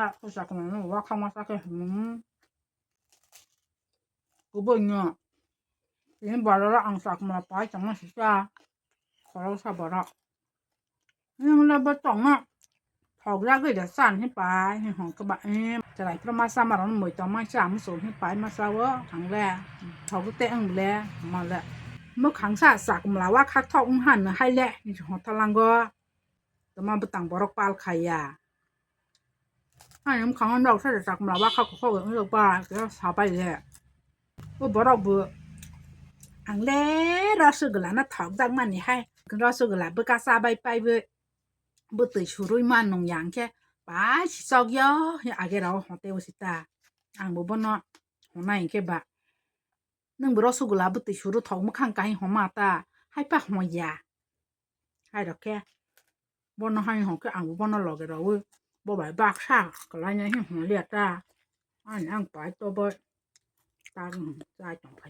à tôi sạc mà nó quá không sạc cái cứ bây giờ thì bảo là ăn sạc mà phải chẳng nó ra khó sao bảo đó nhưng là bắt chọn á thầu ra cái để sản hết phải hay hỏng các bạn emจะไหลประมาณสามบาทมันเหมือนต่อมาสามสูงให้ไปมาซะวะครั้งแรกเขาก็เตะอังแลมาแล้วเมื่อครั้งสักมาว่าคักทอกหันให้แหละนี่หัวทลังก็แต่มาไปต่างบรอกปาลขายาให้น้ำขังเราถ้าจะสักมาว่าเขาเขาเรื่องบ้าก็สาวไปเลยว่าบรอกเบื่ออังแลเราสึกแล้วนะถอกดังมันนี่ให้ก็เราสึกแล้วเบื่อกาซาไปเบื่อเบื่อตื่นชูรุ่ยมันนงยางแค่ป้าชิซอกย่ออย่าอาเกเราหัวเตวสิตาอังบุบเนาะหัวไหนแค่บะนึ่งบรอกสึกแล้วเบื่อตื่นชูรุ่ยถอกมุขังไก่หัวมาตาให้ป้าหัวยาให้ดอกแค่บนให้หัวก็อังบุบเนาะหลอกเราบ่ใบบากชากก็ไรเนี่ยให้หัวเลียดตาอันอังไปตัวบ่ตาใจจ่องไผ